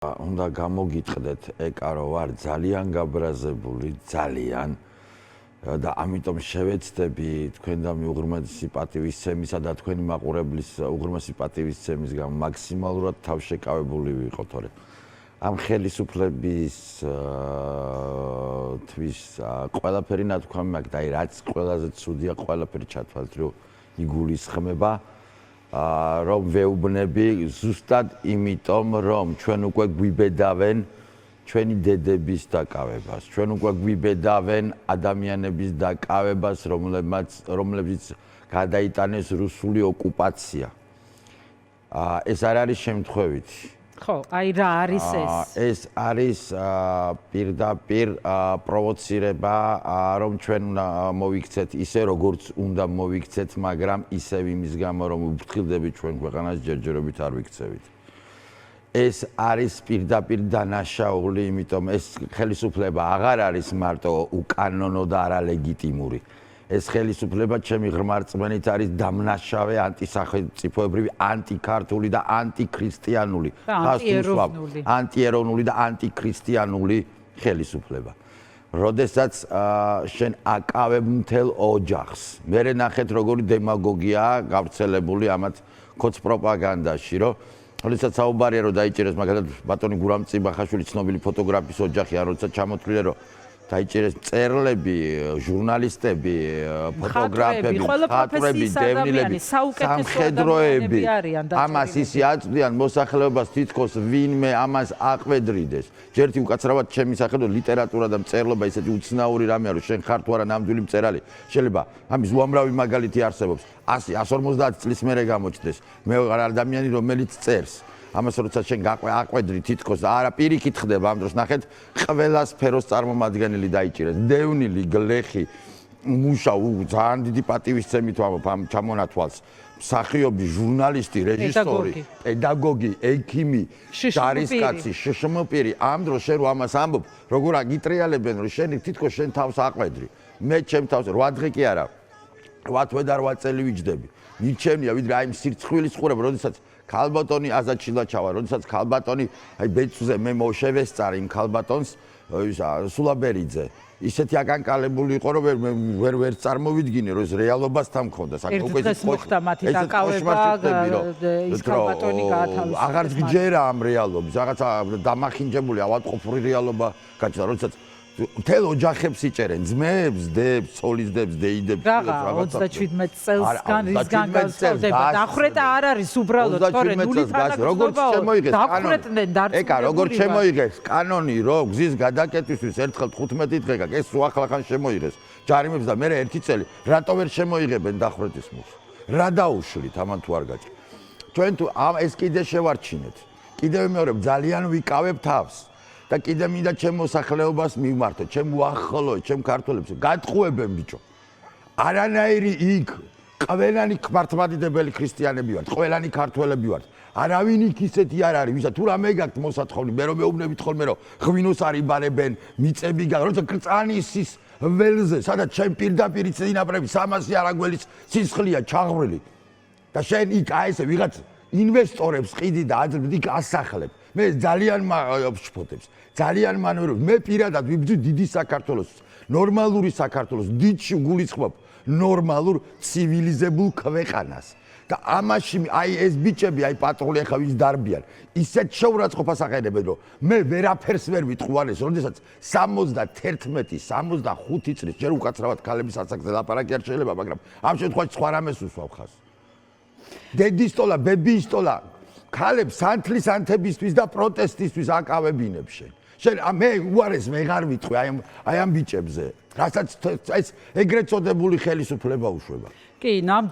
უნდა გამოგიტყდეთ ეკა რო ვარ ძალიან გაბრაზებული ძალიან და ამიტომ შევეცდები თქვენ და მიუღრმესი პატივისცემისა და თქვენი მაყურებლის უღრმესი პატივისცემის გამო მაქსიმალურად თავშეკავებული ვიყო თორე ამ ხელისუფლების თვის ყველაფერი ნათქვამი მაქვს და აი რაც ყველაზე ცუდია ყველაფერი ჩათვალთრო იგულისხმება რომ ვეუბნები ზუსტად იმიტომ რომ ჩვენ უკვე გვიბედავენ ჩვენი დედების დაკავებას ჩვენ უკვე გვიბედავენ ადამიანების დაკავებას რომლებიც გადაიტანეს რუსული ოკუპაცია ეს არ არის შემთხვევითი ხო, აი რა არის ეს? ეს არის პირდაპირ პროვოცირება, რომ ჩვენ მოვიქცეთ ისე როგორც უნდა მოვიქცეთ, მაგრამ ისევ იმის გამო რომ ვფრთხილდებით ჩვენ ქვეყანას ჯერჯერობით არ ვიქცევით. ეს არის პირდაპირ დანაშაული, იმიტომ ეს ხელისუფლება აღარ არის მარტო უკანონო და არალეგიტიმური. ეს ხელისუფლება ჩემი ღრმა რწმენით არის დამნაშავე ანტისახელმწიფოებრივი, ანტიქართული და ანტიქრისტიანული, ანტიეროვნული და ანტიქრისტიანული ხელისუფლება. როდესაც შენ აკავებ მთელ ოჯახს, მერე ნახეთ როგორი დემაგოგიაა გავრცელებული ამათ ქოც პროპაგანდაში, რომ როდესაც საუბარია რომ დაიჭირეს მაგალითად ბატონი გურამ წიბახაშვილი ცნობილი ფოტოგრაფის ოჯახი, ან როდესაც ჩამოთვლილე რომ დაიჭირეს მწერლები, ჟურნალისტები, ფოტოგრაფები, მხატვრები, დევნილები, სამხედროები, ამას ისე აწვდიან მოსახლეობას თითქოს ვინმე ამას აყვედრიდეს. ჯერთი უკაცრავად ჩემი სახელო ლიტერატურა და მწერლობა ისეთი უცნაური რამეა, რომ შენ ხარ თუ არა ნამდვილი მწერალი. შეიძლება ამის უამრავი მაგალითი არსებობს. 100-150 წლის მერე გამოჩნდეს. მე ვარ ადამიანი, რომელიც წერს. ამას როცა შენ აყვედრი თითქოს არა პირიქით ხდება ამ დროს ნახეთ ყველა სფეროს წარმომადგენელი დაიჭირეს დევნილი გლეხი მუშა ძალიან დიდი პატივისცემით ვამბობ ამ ჩამონათვალს მსახიობი ჟურნალისტი რეჟისორი პედაგოგი ექიმი ჯარისკაცი შშმპირი ამ დროს შენ ამას ამბობ როგორ აგიტრიალებენ რომ შენ თითქოს შენ თავს აყვედრი მე ჩემ თავს 8 დღე კი არა 8 თვე და 8 წელი ვიჯდები მირჩენია ვიდრე აი სირცხვილის ყურება როდესაც ქალბატონი აზაჩილა ჩავა, როდესაც ქალბატონი აი ბეწვზე მე მოვშევესწარ იმ ქალბატონს სულაბერიძე. ისეთი აკანკალებული იყო, რომ ვერ წარმოვიდგინე, რომ ეს რეალობასთან მქონდა. უკვე ეს მოხდა მათი დაკავება, ის ქალბატონი გაათავისუფლეს. აღარც გჯერა ამ რეალობის, რაღაცა დამახინჯებული ავადმყოფური რეალობა გაჩნდა, როდესაც მთელ ოჯახებს იჭერენ, ძმებს, დებს, ცოლისდებს, დეიდებს, რაღაცა 27 წელსგან რისგან გავსწავდება. დახრეტა არ არის უბრალოდ, თორე ნულით როგორც შემოიღეს კანონი. ეკა, როგორც შემოიღეს კანონი, რომ გზის გადაკეთვისთვის ერთხელ 15 დღე გაქვს, ეს უახლახან შემოიღეს. ჯარიმებს და მე ერთი წელი, რატო ვერ შემოიღებენ დახრეტის მუხს? რა დაუშლით ამან თუ არ გაჭირ. ჩვენ თუ ეს კიდე შევარჩინეთ. კიდევ მეორე ძალიან ვიკავებ თავს. და კიდე მინდა ჩემ მოსახლეობას მივმართო, ჩემ უახლოეს, ჩემ ქართველებს, გატყუებენ ბიჭო. არანაირი იქ ყველანი მართლმადიდებელი ქრისტიანები ვართ, ყველანი ქართველები ვართ. არავინ იქ ისეთი არ არის, ვისაც თუ რამე გაქვთ მოსათხოვნი, მე რომ მეუბნებით ხოლმე რომ ღვინოს არ იბარებენ, მიწები როცა კრწანისის ველზე, სადაც ჩემ პირდაპირ წინაპრები 300 არაგველის სისხლია ჩაღვრილი. და შენ იქ აი ესე ვიღაც ინვესტორებს ყიდი და აძლევ იქ ასახლებ. მე ძალიან ვშფოთებს. ძალიან მანერով მე პირადად ვიბრძვი დიდი საქართველოს, ნორმალური საქართველოს, დიდში გულისხმობ ნორმალურ ცივილიზებულ ქვეყანას. და ამაში აი ეს ბიჭები, აი პატრული ახლა ვის დარბიან, ისეთ შეურაცხყოფას აყენებენ, რომ მე ვერაფერს ვერ ვიტყუანეს, როდესაც 71-65 წლის ჯერ უკაცრავად ქალების ასაკზე ლაპარაკი არ შეიძლება, მაგრამ ამ შემთხვევაში სხვა რამეს უსვავ ხაზს. დედის ტოლა, ბებიის ტოლა ქალებს სანთლის ანთებისთვის და პროტესტისთვის აკავებინებ შენ. შენ მე უარეს ვეღარ ვიტყვი აი ამ ბიჭებზე, რასაც ეს ეგრეთ წოდებული ხელისუფლება უშვება. კი,